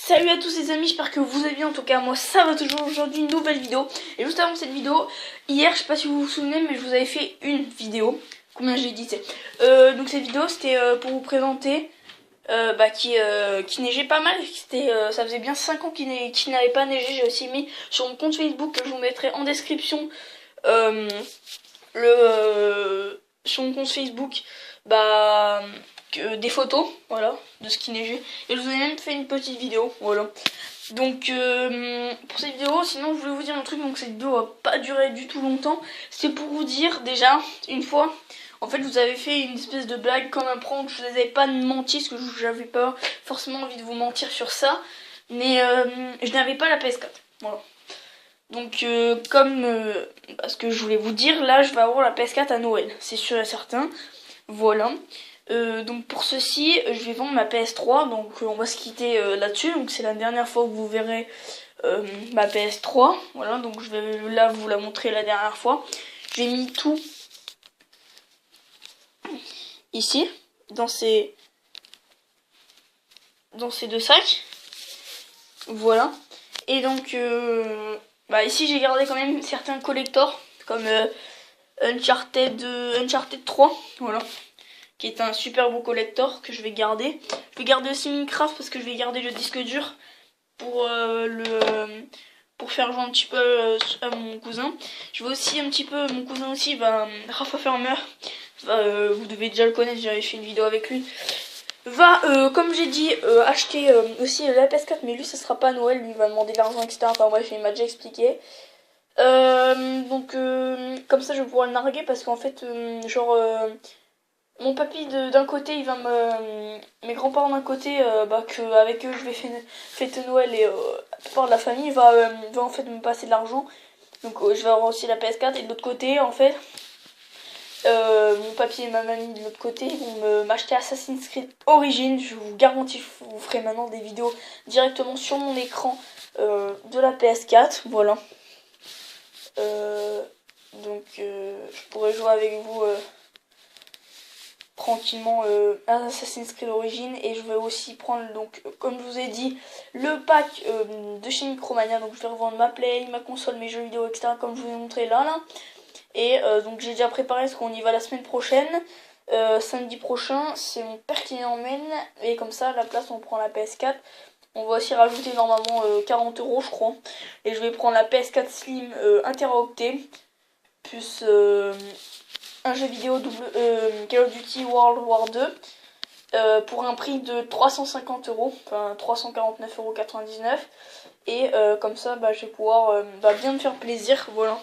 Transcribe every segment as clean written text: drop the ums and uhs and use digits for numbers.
Salut à tous les amis, j'espère que vous allez bien. En tout cas moi ça va toujours. Aujourd'hui une nouvelle vidéo. Et juste avant cette vidéo, hier je sais pas si vous vous souvenez, mais je vous avais fait une vidéo. Combien j'ai dit donc cette vidéo c'était pour vous présenter qui neigeait pas mal. Ça faisait bien 5 ans qu'il n'avait pas neigé. J'ai aussi mis sur mon compte Facebook, que je vous mettrai en description, sur mon compte Facebook des photos, voilà, de ce qui neigeait. Et je vous ai même fait une petite vidéo, voilà. Donc pour cette vidéo, sinon je voulais vous dire un truc, donc cette vidéo va pas durer du tout longtemps. C'est pour vous dire déjà, une fois, en fait je vous avais fait une espèce de blague comme un prank. Je vous avais pas menti parce que j'avais pas forcément envie de vous mentir sur ça. Mais je n'avais pas la PS4, voilà. Donc ce que je voulais vous dire, là je vais avoir la PS4 à Noël, c'est sûr et certain. Voilà. Donc pour ceci, je vais vendre ma PS3, donc on va se quitter là-dessus. Donc c'est la dernière fois que vous verrez ma PS3. Voilà, donc je vais là vous la montrer la dernière fois. J'ai mis tout ici, dans ces deux sacs. Voilà. Et donc ici j'ai gardé quand même certains collectors, comme Uncharted 3, voilà, qui est un super beau collector que je vais garder. Je vais garder aussi Minecraft parce que je vais garder le disque dur pour faire jouer un petit peu à mon cousin. Je vais aussi un petit peu, mon cousin aussi, Rafa Farmer, vous devez déjà le connaître, j'avais fait une vidéo avec lui, comme j'ai dit, acheter aussi la PS4, mais lui ça sera pas à Noël, lui il va demander l'argent, etc. Enfin bref, il m'a déjà expliqué. Comme ça je vais pouvoir le narguer parce qu'en fait, mon papy d'un côté, mes grands-parents d'un côté, avec eux je vais fêter Noël, et la plupart de la famille va en fait me passer de l'argent. Donc je vais avoir aussi la PS4, et de l'autre côté en fait, mon papy et ma mamie de l'autre côté vont m'acheter Assassin's Creed Origins. Je vous garantis, je vous ferai maintenant des vidéos directement sur mon écran de la PS4, voilà. Je pourrais jouer avec vous tranquillement Assassin's Creed Origins. Et je vais aussi prendre, donc comme je vous ai dit, le pack de chez Micromania. Donc je vais revendre ma Play, ma console, mes jeux vidéo, etc. comme je vous ai montré là. Et donc j'ai déjà préparé parce qu'on y va la semaine prochaine. Samedi prochain, c'est mon père qui l'emmène. Et comme ça, à la place, on prend la PS4. On va aussi rajouter normalement 40 € je crois. Et je vais prendre la PS4 Slim 1 Teraoctet, plus un jeu vidéo Call of Duty World War 2 pour un prix de 350 €, enfin 349,99 €. Et comme ça, je vais pouvoir bien me faire plaisir, voilà.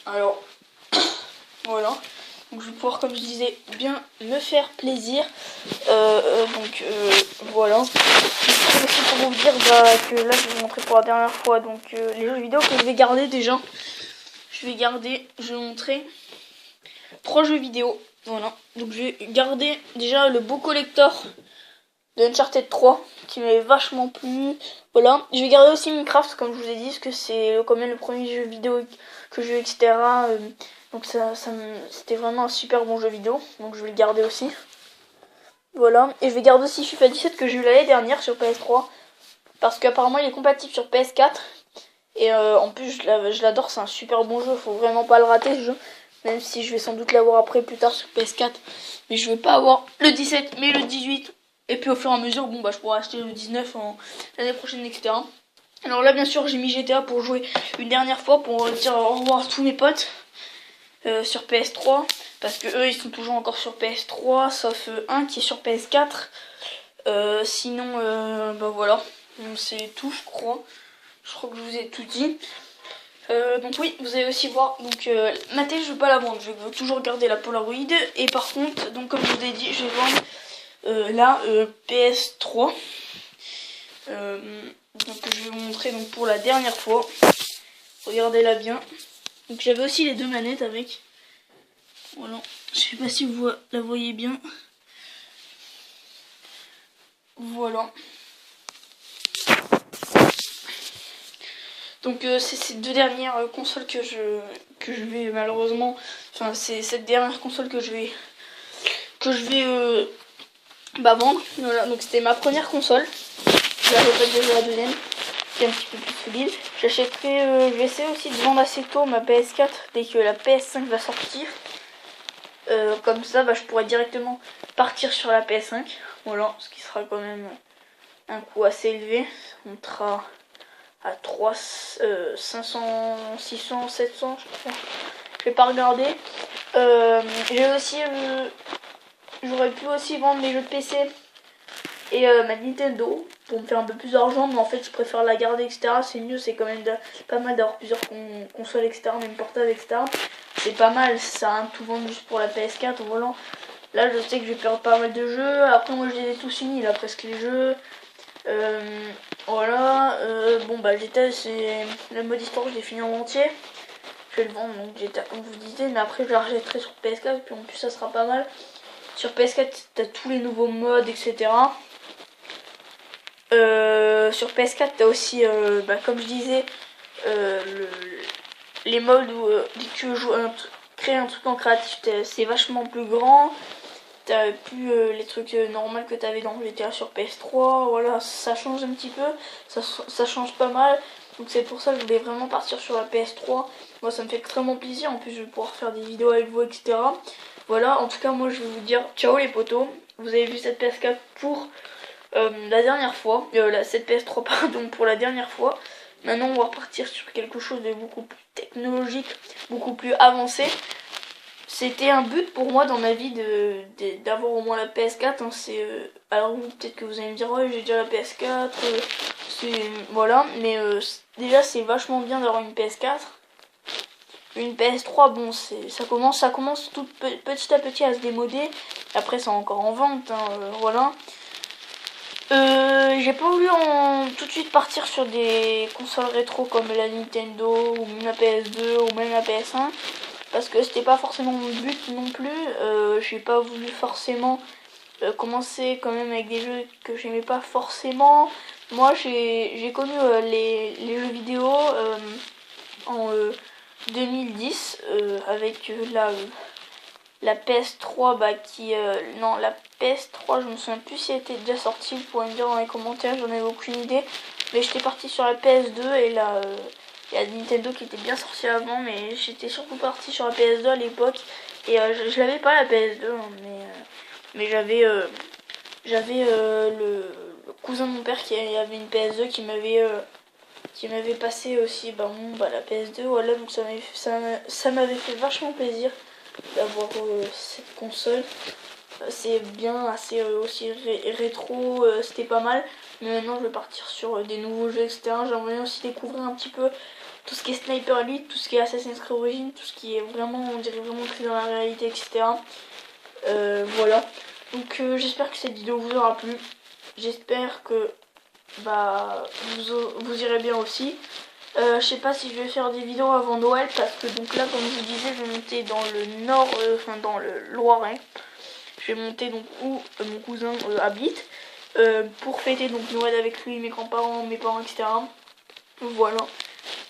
Alors, voilà. Donc je vais pouvoir, comme je disais, bien me faire plaisir. Voilà. C'est pour vous dire que là, je vais vous montrer pour la dernière fois donc les jeux vidéo que je vais garder déjà. Je vais montrer 3 jeux vidéo. Voilà. Donc je vais garder déjà le beau collector de Uncharted 3 qui m'avait vachement plu. Voilà. Je vais garder aussi Minecraft, comme je vous ai dit, parce que c'est quand même le premier jeu vidéo que j'ai eu, etc. Donc c'était vraiment un super bon jeu vidéo. Donc je vais le garder aussi. Voilà. Et je vais garder aussi FIFA 17 que j'ai eu l'année dernière sur PS3. Parce qu'apparemment il est compatible sur PS4. Et en plus je l'adore, c'est un super bon jeu. Faut vraiment pas le rater ce jeu. Même si je vais sans doute l'avoir après plus tard sur PS4. Mais je vais pas avoir le 17 mais le 18. Et puis au fur et à mesure, je pourrai acheter le 19 l'année prochaine, etc. Alors là, bien sûr, j'ai mis GTA pour jouer une dernière fois, pour dire au revoir à tous mes potes sur PS3. Parce que eux, ils sont toujours encore sur PS3, sauf un qui est sur PS4. Sinon, voilà. C'est tout, je crois. Je crois que je vous ai tout dit. Donc oui, vous allez aussi voir. Donc ma télé, je vais pas la vendre. Je vais toujours garder la Polaroid. Et par contre, donc comme je vous ai dit, je vais vendre la PS3. Donc je vais vous montrer donc pour la dernière fois. Regardez-la bien. Donc j'avais aussi les deux manettes avec. Voilà. Je sais pas si vous la voyez bien. Voilà. Donc c'est ces deux dernières consoles que je vais malheureusement. Enfin c'est cette dernière console que je vais vendre. Voilà, donc c'était ma première console. j'achèterai déjà la deuxième, qui est un petit peu plus solide. J'achèterai, je vais essayer aussi de vendre assez tôt ma PS4 dès que la PS5 va sortir. Comme ça, bah, je pourrais directement partir sur la PS5. Voilà, ce qui sera quand même un coût assez élevé. On sera à 500, 600, 700, je crois. Je vais pas regarder. J'ai aussi, j'aurais pu aussi vendre mes jeux de PC et ma Nintendo pour me faire un peu plus d'argent, mais en fait je préfère la garder, etc. C'est mieux, c'est quand même pas mal d'avoir plusieurs consoles, etc. Même portables, etc. C'est pas mal, ça sert à rien de tout vendre juste pour la PS4 en volant. Là je sais que je vais perdre pas mal de jeux. Après moi je les ai tous finis là, presque les jeux. Voilà, bon bah GTA, c'est le mode histoire, je l'ai fini en entier. Je vais le vendre, donc GTA comme je vous disais, mais après je la rejetterai sur PS4, puis en plus ça sera pas mal. Sur PS4 t'as tous les nouveaux modes, etc. Sur PS4 t'as aussi, bah, comme je disais, les modes où dès que tu veux jouer créer un truc en créatif, c'est vachement plus grand. T'as plus les trucs normaux que t'avais dans GTA sur PS3, voilà, ça change un petit peu, ça change pas mal. Donc c'est pour ça que je voulais vraiment partir sur la PS3. Moi ça me fait extrêmement plaisir, en plus je vais pouvoir faire des vidéos avec vous, etc. Voilà, en tout cas moi je vais vous dire ciao les potos. Vous avez vu cette PS4 pour la dernière fois, cette PS3 pardon, pour la dernière fois. Maintenant on va repartir sur quelque chose de beaucoup plus technologique, beaucoup plus avancé. C'était un but pour moi dans ma vie d'avoir au moins la PS4. Hein, alors peut-être que vous allez me dire ouais j'ai déjà la PS4, voilà, mais déjà c'est vachement bien d'avoir une PS4. Une PS3, bon ça commence tout petit à petit à se démoder. Après c'est encore en vente, hein, voilà. J'ai pas voulu tout de suite partir sur des consoles rétro comme la Nintendo ou même la PS2 ou même la PS1. Parce que c'était pas forcément mon but non plus. J'ai pas voulu forcément commencer quand même avec des jeux que j'aimais pas forcément. Moi j'ai connu les jeux vidéo en 2010 avec la PS3 bah non la PS3 je me souviens plus si elle était déjà sortie, vous pourrez me dire dans les commentaires, j'en avais aucune idée. Mais j'étais partie sur la PS2 et là il y a Nintendo qui était bien sorti avant, mais j'étais surtout partie sur la PS2 à l'époque. Et je l'avais pas la PS2, hein, mais j'avais le cousin de mon père qui avait une PS2 qui m'avait passé aussi la PS2. Voilà, donc ça m'avait fait vachement plaisir d'avoir cette console. C'est bien, assez aussi rétro, c'était pas mal. Mais maintenant je vais partir sur des nouveaux jeux, etc. J'aimerais aussi découvrir un petit peu tout ce qui est Sniper Elite, tout ce qui est Assassin's Creed Origins, tout ce qui est vraiment, on dirait vraiment que c'est dans la réalité, etc. Voilà. Donc j'espère que cette vidéo vous aura plu. J'espère que vous irez bien aussi. Je sais pas si je vais faire des vidéos avant Noël parce que donc là comme je vous disais je vais monter dans le nord, dans le Loiret. Je vais monter donc où mon cousin habite pour fêter donc Noël avec lui, mes grands-parents, mes parents, etc. Voilà.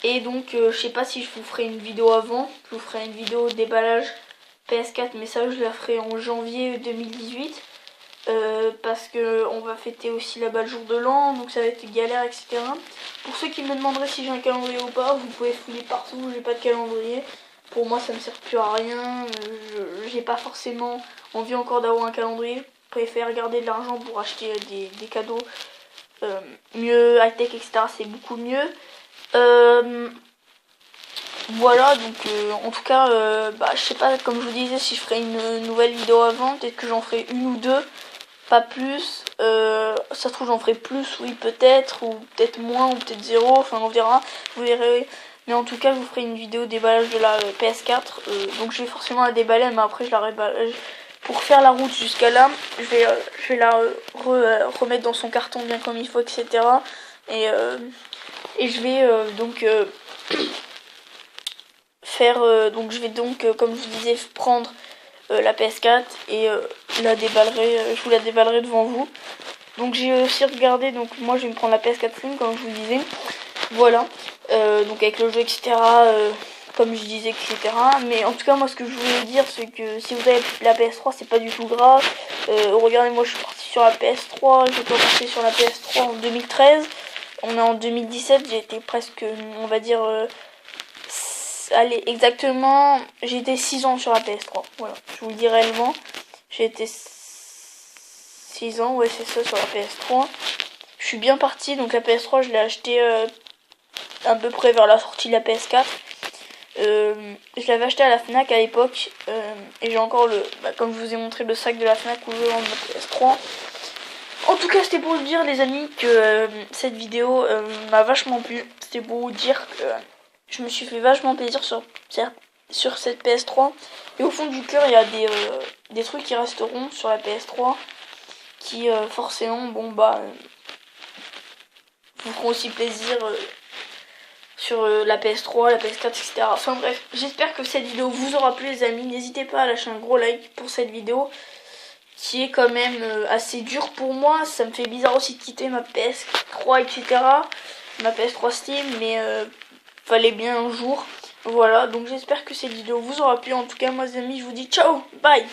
Et donc je sais pas si je vous ferai une vidéo avant. Je vous ferai une vidéo déballage PS4, mais ça je la ferai en janvier 2018. Parce que on va fêter aussi là-bas le jour de l'an, donc ça va être galère, etc. Pour ceux qui me demanderaient si j'ai un calendrier ou pas, vous pouvez fouiller partout, j'ai pas de calendrier. Pour moi ça me sert plus à rien, j'ai pas forcément envie encore d'avoir un calendrier. Je préfère garder de l'argent pour acheter des cadeaux mieux high-tech, etc. C'est beaucoup mieux. Voilà, donc en tout cas, je sais pas, comme je vous disais, si je ferai une nouvelle vidéo avant, peut-être que j'en ferai une ou deux. Pas plus, ça se trouve j'en ferai plus, oui peut-être, ou peut-être moins, ou peut-être zéro, enfin on verra, vous verrez. Mais en tout cas je vous ferai une vidéo déballage de la PS4, donc je vais forcément la déballer, mais après je la réballe. Pour faire la route jusqu'à là, je vais la remettre dans son carton bien comme il faut, etc. Et je vais donc faire, donc je vais donc, comme je vous disais, prendre la PS4 et je vous la déballerai devant vous. Donc j'ai aussi regardé, donc moi je vais me prendre la PS4 Slim comme je vous disais. Voilà, donc avec le jeu, etc. Comme je disais, etc. Mais en tout cas moi ce que je voulais dire c'est que si vous avez la PS3 c'est pas du tout grave. Regardez, moi je suis partie sur la PS3, j'ai commencé sur la PS3 en 2013. On est en 2017, j'ai été presque, on va dire, allez, exactement, j'ai été 6 ans sur la PS3. Voilà, je vous le dis réellement. J'ai été 6 ans, ouais, c'est ça, sur la PS3. Je suis bien parti, donc la PS3, je l'ai acheté à peu près vers la sortie de la PS4. Je l'avais acheté à la Fnac à l'époque, et j'ai encore comme je vous ai montré, le sac de la Fnac où je vends ma PS3. En tout cas, c'était pour vous dire, les amis, que cette vidéo m'a vachement plu. C'était pour vous dire que je me suis fait vachement plaisir sur cette PS3. Et au fond du cœur, il y a des trucs qui resteront sur la PS3 qui, forcément, bon, bah, vous feront aussi plaisir sur la PS3, la PS4, etc. Enfin bref, j'espère que cette vidéo vous aura plu, les amis. N'hésitez pas à lâcher un gros like pour cette vidéo, qui est quand même assez dur pour moi. Ça me fait bizarre aussi de quitter ma PS3, etc. Ma PS3 Steam, mais fallait bien un jour. Voilà, donc j'espère que cette vidéo vous aura plu. En tout cas, moi les amis, je vous dis ciao, bye.